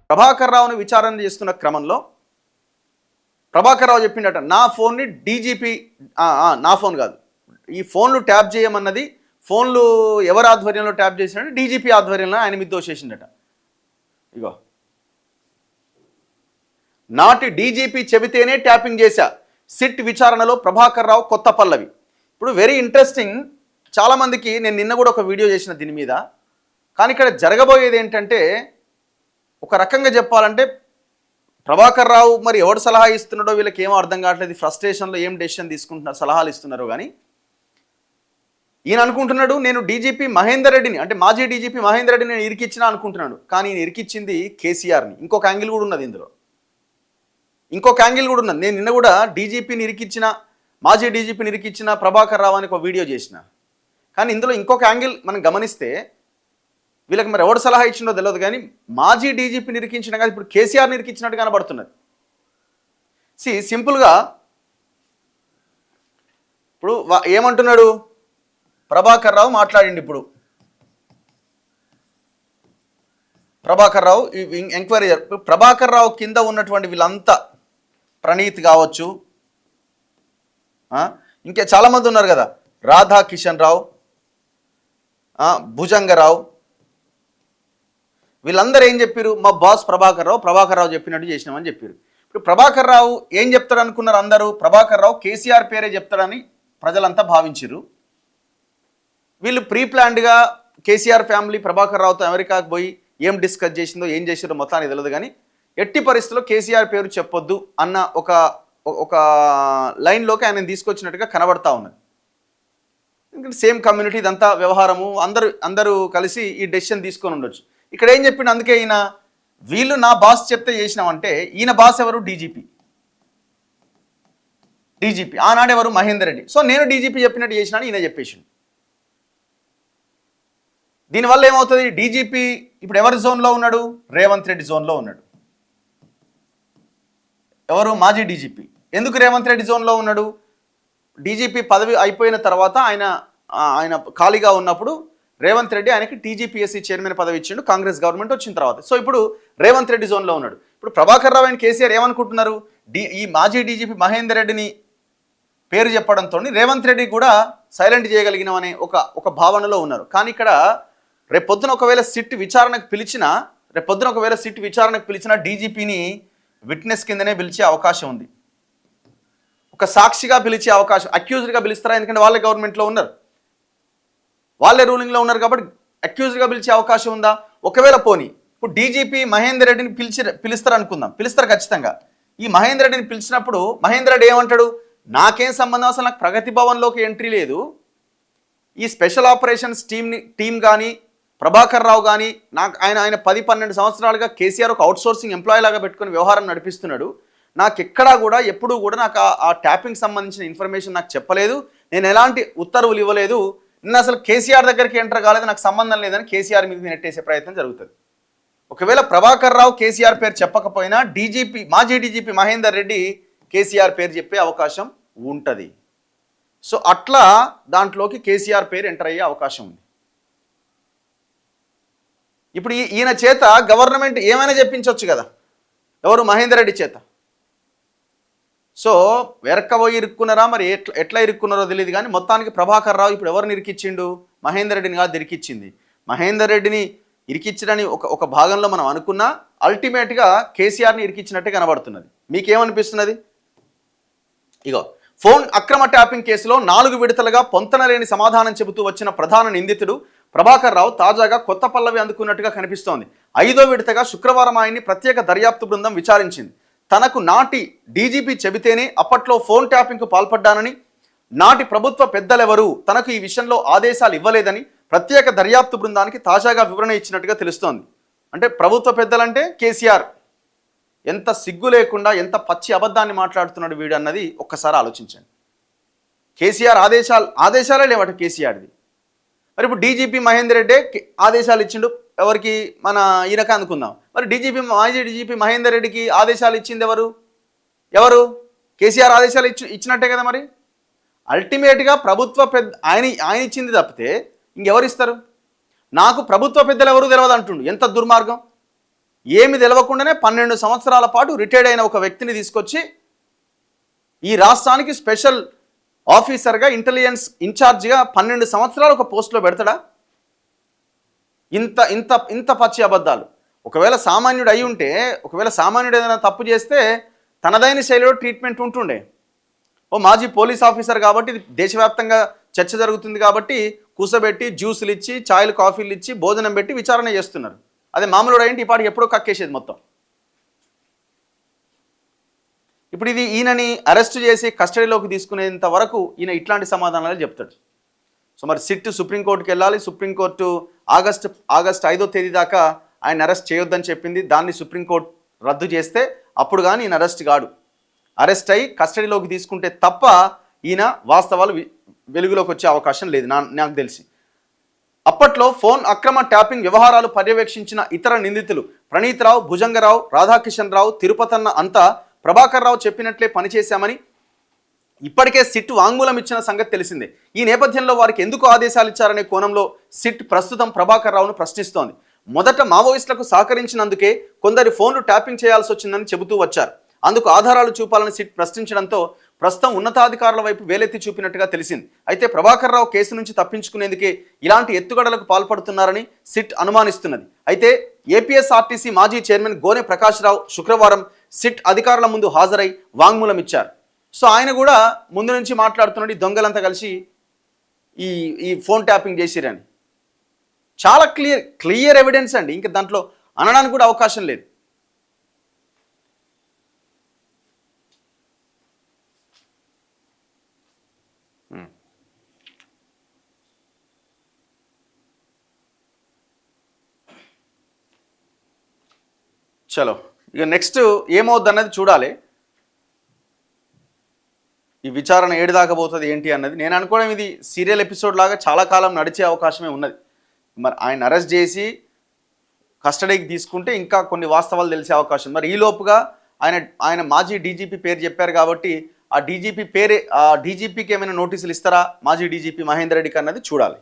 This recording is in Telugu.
ప్రభాకర్ రావుని విచారణ చేస్తున్న క్రమంలో ప్రభాకర్ రావు చెప్పిండట, నా ఫోన్ని డీజీపీ, నా ఫోన్ కాదు, ఈ ఫోన్లు ట్యాప్ చేయమన్నది ఫోన్లు ఎవరి ఆధ్వర్యంలో ట్యాప్ చేసినట్టు డీజీపీ ఆధ్వర్యంలో ఆయన మీద దోషేసిండట. ఇగో, నాటి డీజీపీ చెబితేనే ట్యాపింగ్ చేశా, సిట్ విచారణలో ప్రభాకర్ రావు కొత్త పల్లవి. ఇప్పుడు వెరీ ఇంట్రెస్టింగ్, చాలామందికి నేను నిన్న కూడా ఒక వీడియో చేసిన దీని మీద. కానీ ఇక్కడ జరగబోయేది ఏంటంటే, ఒక రకంగా చెప్పాలంటే ప్రభాకర్ రావు మరి ఎవడు సలహా ఇస్తున్నాడో వీళ్ళకి ఏమో అర్థం కావట్లేదు. ఫ్రస్ట్రేషన్లో ఏం డెసిషన్ తీసుకుంటున్నారు, సలహాలు ఇస్తున్నారో. కానీ ఈయన అనుకుంటున్నాడు, నేను డీజీపీ మహేందర్ రెడ్డిని, అంటే మాజీ డీజీపీ మహేందర్ రెడ్డిని నేను ఇరికిచ్చినా అనుకుంటున్నాడు. కానీ ఈయన ఇరికిచ్చింది కేసీఆర్ని. ఇంకొక యాంగిల్ కూడా ఉన్నది ఇందులో, ఇంకొక యాంగిల్ కూడా ఉన్నది. నేను నిన్న కూడా డీజీపీని ఇరికిచ్చిన, మాజీ డీజీపీని ఇరికిచ్చిన ప్రభాకర్ రావు అని ఒక వీడియో చేసిన. కానీ ఇందులో ఇంకొక యాంగిల్ మనం గమనిస్తే, వీళ్ళకి మరి ఎవడు సలహా ఇచ్చిండో తెలియదు, కానీ మాజీ డీజీపీని ఇరికించిన కాదు, ఇప్పుడు కేసీఆర్ని ఇరికించినట్టు కనబడుతున్నది. సింపుల్గా ఇప్పుడు ఏమంటున్నాడు ప్రభాకర్ రావు మాట్లాడిండి. ఇప్పుడు ప్రభాకర్ రావు ఎంక్వైరీ, ప్రభాకర్ రావు కింద ఉన్నటువంటి వీళ్ళంతా, ప్రణీత్ కావచ్చు, ఇంకా చాలామంది ఉన్నారు కదా, రాధా కిషన్ రావు, భుజంగరావు, వీళ్ళందరూ ఏం చెప్పారు, మా బాస్ ప్రభాకర్ రావు చెప్పినట్టు చేసినామని చెప్పారు. ఇప్పుడు ప్రభాకర్ రావు ఏం చెప్తాడు అనుకున్నారు అందరూ, ప్రభాకర్ రావు కేసీఆర్ పేరే చెప్తాడని ప్రజలంతా భావించారు. వీళ్ళు ప్రీ ప్లాన్డ్గా కేసీఆర్ ఫ్యామిలీ ప్రభాకర్ రావుతో అమెరికాకు పోయి ఏం డిస్కస్ చేసిందో ఏం చేసిందో మొత్తానికి తెలియదు. కానీ ఎట్టి పరిస్థితుల్లో కేసీఆర్ పేరు చెప్పొద్దు అన్న ఒక లైన్లోకి ఆయన తీసుకొచ్చినట్టుగా కనబడతా ఉన్నది. ఎందుకంటే సేమ్ కమ్యూనిటీ, ఇదంతా వ్యవహారము, అందరూ కలిసి ఈ డెసిషన్ తీసుకొని ఉండొచ్చు. ఇక్కడ ఏం చెప్పిండు, అందుకే ఈయన వీళ్ళు నా బాస్ చెప్తే చేసినామంటే, ఈయన బాస్ ఎవరు, డీజీపీ ఆనాడు ఎవరు, మహేందర్ రెడ్డి. సో నేను డీజీపీ చెప్పినట్టు చేసినా ఈయన చెప్పేసిండు. దీనివల్ల ఏమవుతుంది, డీజీపీ ఇప్పుడు ఎవరి జోన్లో ఉన్నాడు, రేవంత్ రెడ్డి జోన్లో ఉన్నాడు. ఎవరు, మాజీ డీజీపీ. ఎందుకు రేవంత్ రెడ్డి జోన్లో ఉన్నాడు, డీజీపీ పదవి అయిపోయిన తర్వాత ఆయన ఖాళీగా ఉన్నప్పుడు రేవంత్ రెడ్డి ఆయనకి టీజీపీఎస్సీ చైర్మన్ పదవి ఇచ్చిండు, కాంగ్రెస్ గవర్నమెంట్ వచ్చిన తర్వాత. సో ఇప్పుడు రేవంత్ రెడ్డి జోన్లో ఉన్నాడు. ఇప్పుడు ప్రభాకర్ రావు అండ్ కేసీఆర్ ఏమనుకుంటున్నారు, ఈ మాజీ డీజీపీ మహేందర్ రెడ్డిని పేరు చెప్పడంతో రేవంత్ రెడ్డి కూడా సైలెంట్ చేయగలిగినామనే ఒక భావనలో ఉన్నారు. కానీ ఇక్కడ రేపొద్దున ఒకవేళ సిట్ విచారణకు పిలిచినా డీజీపీని విట్నెస్ కిందనే పిలిచే అవకాశం ఉంది, ఒక సాక్షిగా పిలిచే అవకాశం. అక్యూజ్డ్గా పిలుస్తారా, ఎందుకంటే వాళ్ళే గవర్నమెంట్లో ఉన్నారు, వాళ్ళే రూలింగ్లో ఉన్నారు కాబట్టి అక్యూజ్డ్గా పిలిచే అవకాశం ఉందా. ఒకవేళ పోనీ ఇప్పుడు డీజీపీ మహేందర్ రెడ్డిని పిలుస్తారు అనుకుందాం, పిలుస్తారు ఖచ్చితంగా. ఈ మహేందర్ రెడ్డిని పిలిచినప్పుడు మహేందర్ రెడ్డి ఏమంటాడు, నాకేం సంబంధం, అసలు నాకు ప్రగతి భవన్లోకి ఎంట్రీ లేదు, ఈ స్పెషల్ ఆపరేషన్స్ టీం కానీ ప్రభాకర్ రావు కానీ నాకు ఆయన 10-12 సంవత్సరాలుగా కేసీఆర్ ఒక అవుట్సోర్సింగ్ ఎంప్లాయీ లాగా పెట్టుకుని వ్యవహారం నడిపిస్తున్నాడు, నాకు ఎక్కడా కూడా ఎప్పుడూ కూడా నాకు ఆ ట్యాపింగ్ సంబంధించిన ఇన్ఫర్మేషన్ నాకు చెప్పలేదు, నేను ఎలాంటి ఉత్తర్వులు ఇవ్వలేదు, నేను అసలు కేసీఆర్ దగ్గరికి ఎంటర్ కాలేదు, నాకు సంబంధం లేదని కేసీఆర్ మీద నెట్టేసే ప్రయత్నం జరుగుతుంది. ఒకవేళ ప్రభాకర్ రావు కేసీఆర్ పేరు చెప్పకపోయినా మాజీ డీజీపీ మహేందర్ రెడ్డి కేసీఆర్ పేరు చెప్పే అవకాశం ఉంటుంది. సో అట్లా దాంట్లోకి కేసీఆర్ పేరు ఎంటర్ అయ్యే అవకాశం ఉంది. ఇప్పుడు ఈయన చేత గవర్నమెంట్ ఏమైనా చెప్పించవచ్చు కదా, ఎవరు, మహేందర్ రెడ్డి చేత. సో వెరక్కబోయి ఇరుక్కున్నారా, మరి ఎట్లా ఇరుక్కున్నారో తెలియదు. కానీ మొత్తానికి ప్రభాకర్ రావు ఇప్పుడు ఎవరిని ఇరికిచ్చిండు, మహేందర్ రెడ్డిని కాదు ఇరికిచ్చింది. మహేందర్ రెడ్డిని ఇరికిచ్చడని ఒక భాగంలో మనం అనుకున్నా, అల్టిమేట్గా కేసీఆర్ని ఇరికిచ్చినట్టే కనబడుతున్నది. మీకేమనిపిస్తున్నది? ఇగో, ఫోన్ అక్రమ ట్యాపింగ్ కేసులో 4 విడతలుగా పొంతనలేని సమాధానం చెబుతూ వచ్చిన ప్రధాన నిందితుడు ప్రభాకర్ రావు తాజాగా కొత్త పల్లవి అందుకున్నట్టుగా కనిపిస్తోంది. 5వ విడతగా శుక్రవారం ఆయన్ని ప్రత్యేక దర్యాప్తు బృందం విచారించింది. తనకు నాటి డీజీపీ చెబితేనే అప్పట్లో ఫోన్ ట్యాపింగ్కు పాల్పడ్డానని, నాటి ప్రభుత్వ పెద్దలెవరూ తనకు ఈ విషయంలో ఆదేశాలు ఇవ్వలేదని ప్రత్యేక దర్యాప్తు బృందానికి తాజాగా వివరణ ఇచ్చినట్టుగా తెలుస్తోంది. అంటే ప్రభుత్వ పెద్దలంటే కేసీఆర్. ఎంత సిగ్గు లేకుండా ఎంత పచ్చి అబద్ధాన్ని మాట్లాడుతున్నాడు వీడు అన్నది ఒక్కసారి ఆలోచించండి. కేసీఆర్ ఆదేశాలే లేవట కేసీఆర్ది. మరి ఇప్పుడు డీజీపీ మహేందర్ రెడ్డి ఆదేశాలు ఇచ్చిండు ఎవరికి, మన ఈయనక అనుకుందాం. మరి మాజీ డీజీపీ మహేందర్ రెడ్డికి ఆదేశాలు ఇచ్చింది ఎవరు కేసీఆర్ ఆదేశాలు ఇచ్చినట్టే కదా. మరి అల్టిమేట్గా ప్రభుత్వ పెద్ద ఆయన ఇచ్చింది తప్పితే ఇంకెవరు ఇస్తారు? నాకు ప్రభుత్వ పెద్దలు ఎవరు తెలియదు అంటుండు. ఎంత దుర్మార్గం! ఏమి తెలవకుండానే 12 సంవత్సరాల పాటు రిటైర్డ్ అయిన ఒక వ్యక్తిని తీసుకొచ్చి ఈ రాష్ట్రానికి స్పెషల్ ఆఫీసర్గా ఇంటెలిజెన్స్ ఇన్ఛార్జిగా 12 సంవత్సరాలు ఒక పోస్టులో పెడతాడా? ఇంత ఇంత ఇంత పచ్చి అబద్ధాలు. ఒకవేళ సామాన్యుడు అయి ఉంటే, ఒకవేళ సామాన్యుడు ఏదైనా తప్పు చేస్తే తనదైన శైలిలో ట్రీట్మెంట్ ఉంటుండే. ఓ మాజీ పోలీస్ ఆఫీసర్ కాబట్టి దేశవ్యాప్తంగా చర్చ జరుగుతుంది కాబట్టి కూసబెట్టి జ్యూసులు ఇచ్చి, ఛాయలు కాఫీలు ఇచ్చి, భోజనం పెట్టి విచారణ చేస్తున్నారు. అదే మామూలుడు అయింటి ఈ పాటికి ఎప్పుడో కక్కేసేది మొత్తం. ఇప్పుడు ఇది ఈయనని అరెస్ట్ చేసి కస్టడీలోకి తీసుకునేంత వరకు ఈయన ఇట్లాంటి సమాధానాలు చెప్తాడు. సో మరి సిట్ సుప్రీంకోర్టుకి వెళ్ళాలి. సుప్రీంకోర్టు ఆగస్టు 5వ తేదీ దాకా ఆయన అరెస్ట్ చేయొద్దని చెప్పింది. దాన్ని సుప్రీంకోర్టు రద్దు చేస్తే అప్పుడు కానీ ఈయన అరెస్ట్ కాడు. అరెస్ట్ అయ్యి కస్టడీలోకి తీసుకుంటే తప్ప ఈయన వాస్తవాలు వెలుగులోకి వచ్చే అవకాశం లేదు నాకు తెలిసి. అప్పట్లో ఫోన్ అక్రమ ట్యాపింగ్ వ్యవహారాలు పర్యవేక్షించిన ఇతర నిందితులు ప్రణీత్ రావు, భుజంగరావు, రాధాకిషన్ రావు, తిరుపతన్న అంతా ప్రభాకర్ రావు చెప్పినట్లే పనిచేశామని ఇప్పటికే సిట్ వాంగ్మూలం ఇచ్చిన సంగతి తెలిసిందే. ఈ నేపథ్యంలో వారికి ఎందుకు ఆదేశాలు ఇచ్చారనే కోణంలో సిట్ ప్రస్తుతం ప్రభాకర్ రావును ప్రశ్నిస్తోంది. మొదట మావోయిస్టులకు సహకరించినందుకే కొందరి ఫోన్లు ట్యాపింగ్ చేయాల్సి వచ్చిందని చెబుతూ వచ్చారు. అందుకు ఆధారాలు చూపాలని సిట్ ప్రశ్నించడంతో ప్రస్తుతం ఉన్నతాధికారుల వైపు వేలెత్తి చూపినట్టుగా తెలిసింది. అయితే ప్రభాకర్ రావు కేసు నుంచి తప్పించుకునేందుకే ఇలాంటి ఎత్తుగడలకు పాల్పడుతున్నారని సిట్ అనుమానిస్తున్నది. అయితే ఏపీఎస్ఆర్టీసీ మాజీ చైర్మన్ గోనె ప్రకాష్ రావు శుక్రవారం సిట్ అధికారుల ముందు హాజరై వాంగ్మూలం ఇచ్చారు. సో ఆయన కూడా ముందు నుంచి మాట్లాడుతున్నాడు, ఈ దొంగలంతా కలిసి ఈ ఫోన్ ట్యాపింగ్ చేసిరని. చాలా క్లియర్ ఎవిడెన్స్ అండి. ఇంకా దాంట్లో అనడానికి కూడా అవకాశం లేదు. చలో ఇక నెక్స్ట్ ఏమవుద్ది అన్నది చూడాలి. ఈ విచారణ ఏడు దాకా పోతుంది ఏంటి అన్నది. నేను అనుకోవడం ఇది సీరియల్ ఎపిసోడ్ లాగా చాలా కాలం నడిచే అవకాశమే ఉన్నది. మరి ఆయన అరెస్ట్ చేసి కస్టడీకి తీసుకుంటే ఇంకా కొన్ని వాస్తవాలు తెలిసే అవకాశం. మరి ఈ లోపుగా ఆయన మాజీ డీజీపీ పేరు చెప్పారు కాబట్టి ఆ డీజీపీకి ఏమైనా నోటీసులు ఇస్తారా మాజీ డీజీపీ మహేందర్ రెడ్డికి అన్నది చూడాలి.